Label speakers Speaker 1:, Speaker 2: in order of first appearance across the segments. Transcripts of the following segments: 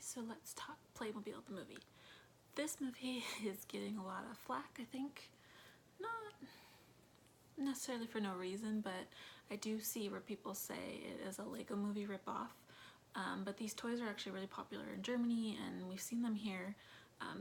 Speaker 1: so let's talk Playmobil, the movie. This movie is getting a lot of flack, I think. Not necessarily for no reason, but I do see where people say it is a Lego movie ripoff. But these toys are actually really popular in Germany, and we've seen them here.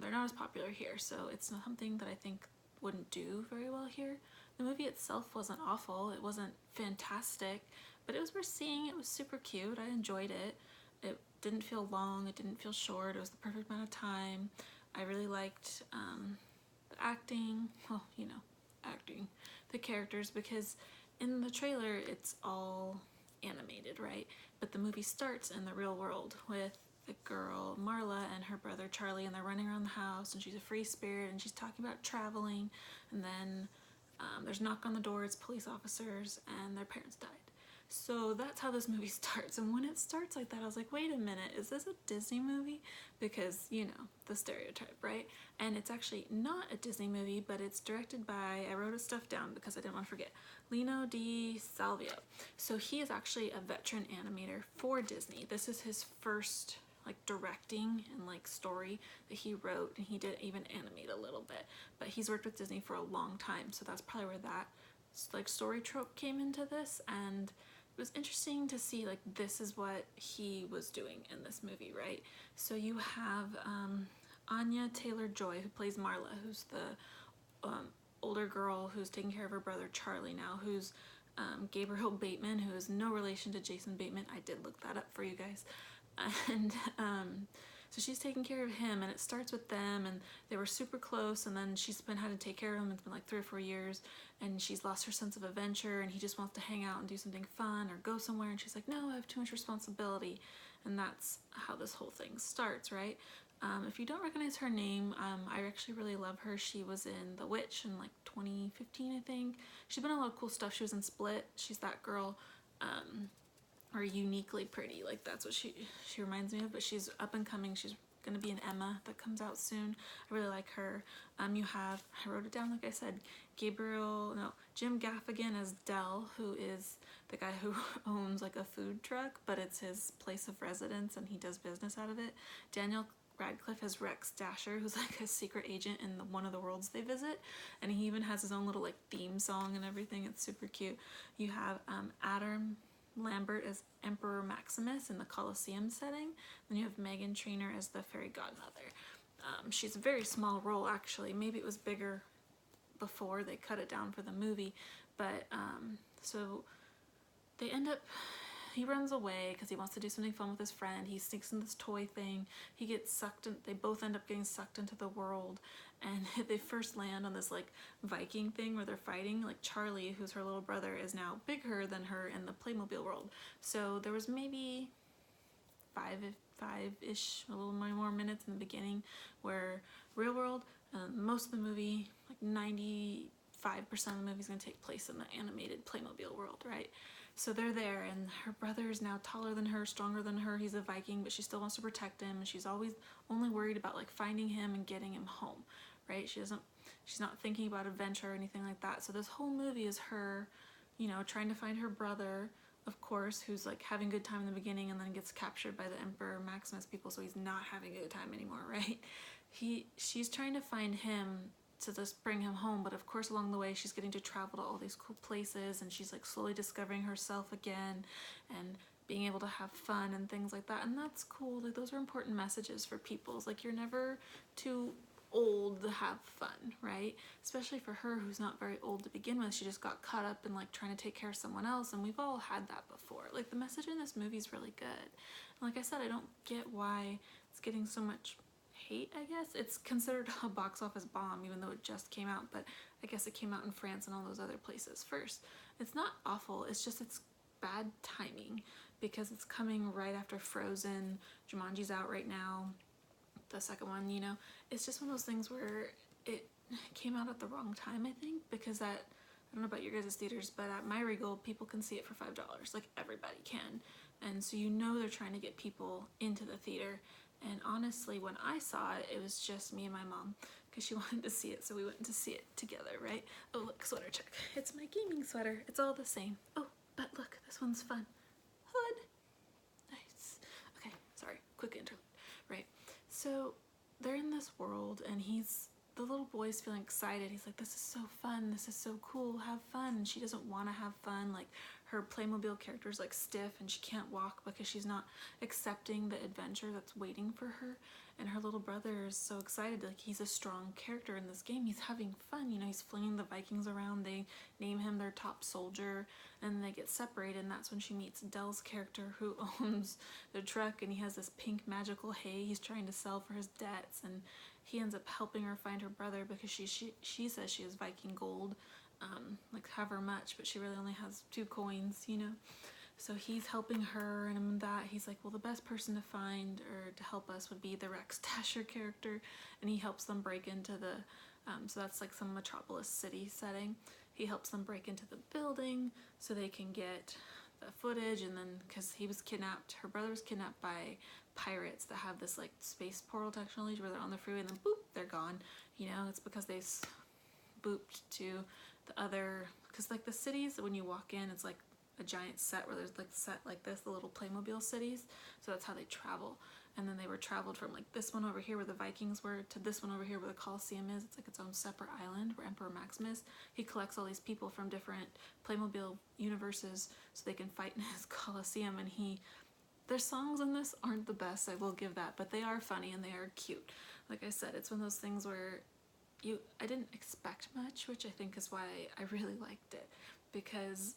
Speaker 1: They're not as popular here, so it's not something that I think wouldn't do very well here. The movie itself wasn't awful, it wasn't fantastic, but it was worth seeing. It was super cute. I enjoyed it. It didn't feel long, it didn't feel short, it was the perfect amount of time. I really liked the acting, well, you know, acting, the characters, because in the trailer it's all animated, right? But the movie starts in the real world with the girl Marla and her brother Charlie, and they're running around the house, and she's a free spirit, and she's talking about traveling, and then there's a knock on the door, it's police officers, and their parents died. So that's how this movie starts, and when it starts like that, I was like, wait a minute, is this a Disney movie? Because, you know, the stereotype, right? And it's actually not a Disney movie, but it's directed by, I wrote his stuff down because I didn't want to forget, Lino DiSalvo. So he is actually a veteran animator for Disney. This is his first like directing and like story that he wrote, and he did even animate a little bit, but he's worked with Disney for a long time, so that's probably where that like story trope came into this. And it was interesting to see like this is what he was doing in this movie, right? So you have Anya Taylor-Joy, who plays Marla, who's the older girl who's taking care of her brother Charlie now, who's Gabriel Bateman, who is no relation to Jason Bateman. I did look that up for you guys. And so she's taking care of him, and it starts with them, and they were super close, and then she's been having to take care of him. It's been like 3 or 4 years, and she's lost her sense of adventure, and he just wants to hang out and do something fun or go somewhere, and she's like, no, I have too much responsibility. And that's how this whole thing starts, right? If you don't recognize her name, I actually really love her. She was in The Witch in like 2015, I think. She's been in a lot of cool stuff. She was in Split. She's that girl. Or Uniquely Pretty, like that's what she reminds me of, but she's up and coming. She's gonna be an Emma that comes out soon. I really like her. You have, I wrote it down like I said, Jim Gaffigan as Dell, who is the guy who owns like a food truck, but it's his place of residence and he does business out of it. Daniel Radcliffe as Rex Dasher, who's like a secret agent in one of the worlds they visit, and he even has his own little like theme song and everything. It's super cute. You have Adam Lambert as Emperor Maximus in the Colosseum setting. Then you have Meghan Trainor as the fairy godmother. She's a very small role, actually. Maybe it was bigger before they cut it down for the movie, but so they end up, he runs away because he wants to do something fun with his friend. He sneaks in this toy thing. He gets sucked in, they both end up getting sucked into the world, and they first land on this like Viking thing where they're fighting. Like Charlie, who's her little brother, is now bigger than her in the Playmobil world. So there was maybe five-ish, a little more minutes in the beginning where real world, most of the movie, like 95% of the movie is going to take place in the animated Playmobil world, right? So they're there, and her brother is now taller than her, stronger than her. He's a Viking, but she still wants to protect him, and she's always only worried about like finding him and getting him home, right? She's not thinking about adventure or anything like that. So this whole movie is her, you know, trying to find her brother, of course, who's like having a good time in the beginning and then gets captured by the Emperor Maximus people, so he's not having a good time anymore, right? She's trying to find him to just bring him home, but of course along the way she's getting to travel to all these cool places, and she's like slowly discovering herself again and being able to have fun and things like that, and that's cool. Like those are important messages for people. It's like you're never too old to have fun, right? Especially for her, who's not very old to begin with. She just got caught up in like trying to take care of someone else, and we've all had that before. Like the message in this movie is really good, and like I said, I don't get why it's getting so much hate. I guess it's considered a box office bomb even though it just came out, but I guess it came out in France and all those other places first. It's not awful, it's just it's bad timing because it's coming right after Frozen. Jumanji's out right now, the second one, you know. It's just one of those things where it came out at the wrong time, I think, because I don't know about your guys' theaters, but at my Regal people can see it for $5, like everybody can, and so you know they're trying to get people into the theater. And honestly, when I saw it, it was just me and my mom because she wanted to see it, so we went to see it together, right? Oh, look, sweater check. It's my gaming sweater. It's all the same. Oh, but look, this one's fun. Hood. Nice. Okay, sorry, quick interlude, right? So they're in this world, and the little boy's feeling excited. He's like, this is so fun, this is so cool, have fun. And she doesn't want to have fun. Like, her Playmobil character is like stiff and she can't walk because she's not accepting the adventure that's waiting for her. And her little brother is so excited. Like, he's a strong character in this game. He's having fun, you know, he's flinging the Vikings around. They name him their top soldier, and they get separated, and that's when she meets Dell's character, who owns the truck, and he has this pink magical hay he's trying to sell for his debts, and he ends up helping her find her brother because she says she has Viking gold, like however much, but she really only has 2 coins, you know. So he's helping her, and in that he's like, well, the best person to find or to help us would be the Rex Dasher character, and he helps them break into the, so that's like some metropolis city setting. He helps them break into the building so they can get the footage, and then because he was kidnapped, her brother was kidnapped by pirates that have this like space portal technology where they're on the freeway and then boop, they're gone. You know, it's because they booped to the other, because like the cities, when you walk in, it's like a giant set where there's like set like this, the little Playmobil cities. So that's how they travel. And then they were traveled from like this one over here where the Vikings were to this one over here where the Colosseum is. It's like its own separate island where Emperor Maximus, he collects all these people from different Playmobil universes so they can fight in his Colosseum. And their songs in this aren't the best, I will give that, but they are funny and they are cute. Like I said, it's one of those things where I didn't expect much, which I think is why I really liked it, because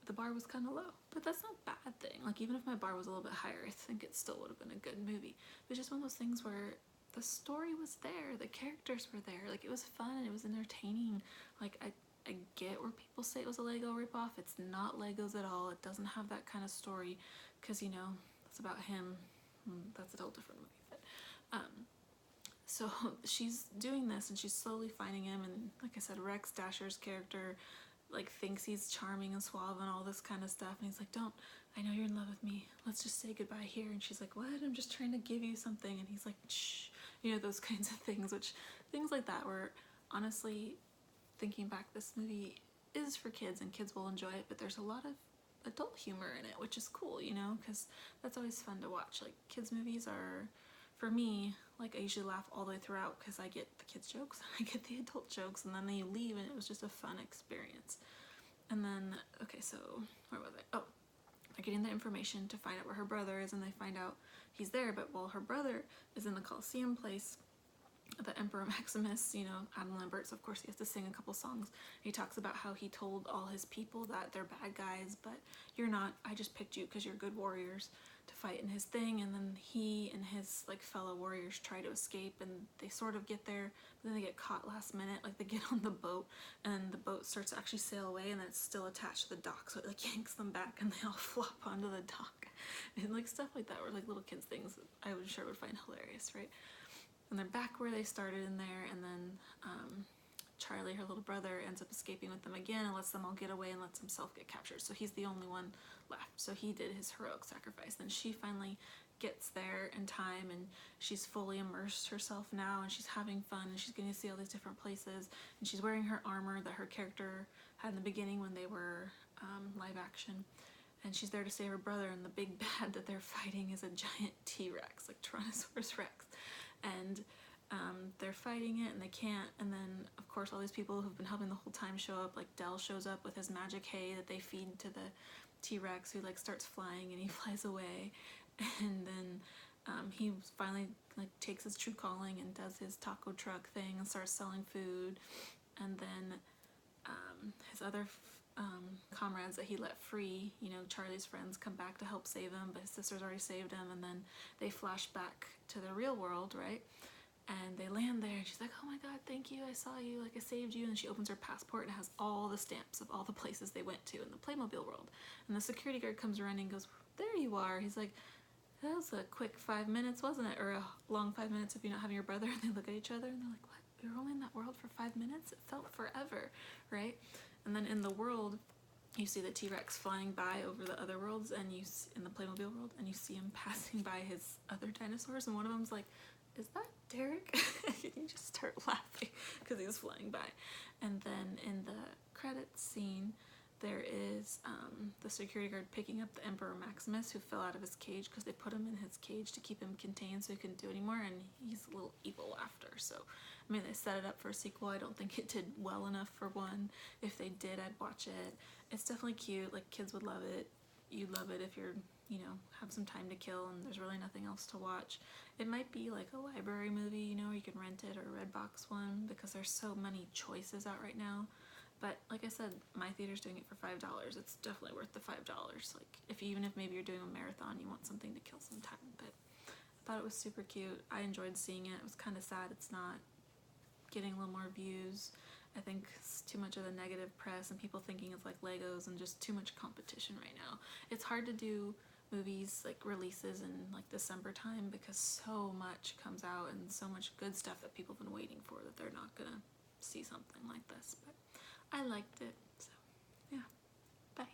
Speaker 1: the bar was kind of low, but that's not a bad thing. Like, even if my bar was a little bit higher, I think it still would have been a good movie. It was just one of those things where the story was there, the characters were there, like it was fun and it was entertaining. Like, I get where people say it was a Lego ripoff. It's not Legos at all. It doesn't have that kind of story, because, you know, it's about him. That's a whole different movie. But so she's doing this and she's slowly finding him, and like I said, Rex Dasher's character like thinks he's charming and suave and all this kind of stuff, and he's like, don't, I know you're in love with me, let's just say goodbye here. And she's like, what? I'm just trying to give you something. And he's like, shh, you know, those kinds of things, things like that, where honestly, thinking back, this movie is for kids and kids will enjoy it, but there's a lot of adult humor in it, which is cool, you know, because that's always fun to watch. Like, kids movies are, for me, like, I usually laugh all the way throughout because I get the kids jokes and I get the adult jokes, and then they leave and it was just a fun experience. And then, okay, so where was I? Oh, they're getting the information to find out where her brother is, and they find out he's there, but while her brother is in the Colosseum place, the Emperor Maximus, you know, Adam Lambert, so of course he has to sing a couple songs. He talks about how he told all his people that they're bad guys, but you're not, I just picked you because you're good warriors to fight in his thing. And then he and his like fellow warriors try to escape, and they sort of get there, but then they get caught last minute. Like, they get on the boat and the boat starts to actually sail away, and then it's still attached to the dock, so it like yanks them back and they all flop onto the dock. And like stuff like that, were like little kids things that I would sure would find hilarious, right? And they're back where they started in there, and then Charlie, her little brother, ends up escaping with them again and lets them all get away and lets himself get captured. So he's the only one left. So he did his heroic sacrifice. Then she finally gets there in time, and she's fully immersed herself now, and she's having fun, and she's getting to see all these different places, and she's wearing her armor that her character had in the beginning when they were live action. And she's there to save her brother, and the big bad that they're fighting is a giant T-Rex, like Tyrannosaurus Rex. And they're fighting it and they can't, and then of course all these people who've been helping the whole time show up. Like, Dell shows up with his magic hay that they feed to the T-Rex, who like starts flying and he flies away, and then he finally like takes his true calling and does his taco truck thing and starts selling food. And then his other comrades that he let free, you know, Charlie's friends, come back to help save him, but his sister's already saved him. And then they flash back to the real world, right? And they land there, and she's like, oh my god, thank you, I saw you, like, I saved you. And she opens her passport and it has all the stamps of all the places they went to in the Playmobil world. And the security guard comes running and goes, there you are. He's like, that was a quick 5 minutes, wasn't it? Or a long 5 minutes if you're not having your brother. And they look at each other and they're like, what? We were only in that world for 5 minutes? It felt forever, right? And then in the world, you see the T-Rex flying by over the other worlds, and you in the Playmobil world, and you see him passing by his other dinosaurs, and one of them's like, is that Derek? And you just start laughing because he's flying by. And then in the credits scene, there is the security guard picking up the Emperor Maximus, who fell out of his cage because they put him in his cage to keep him contained so he couldn't do anymore, and he's a little evil after. So, I mean, they set it up for a sequel. I don't think it did well enough for one. If they did, I'd watch it. It's definitely cute. Like, kids would love it. You'd love it if you're, you know, have some time to kill and there's really nothing else to watch. It might be like a library movie, you know, or you can rent it, or a Redbox one, because there's so many choices out right now. But like I said, my theater's doing it for $5. It's definitely worth the $5. Like, even if maybe you're doing a marathon, you want something to kill some time. But I thought it was super cute. I enjoyed seeing it. It was kind of sad it's not getting a little more views. I think it's too much of the negative press and people thinking it's like Legos and just too much competition right now. It's hard to do movies like releases in like December time because so much comes out and so much good stuff that people have been waiting for that they're not gonna see something like this. But I liked it, so yeah, bye.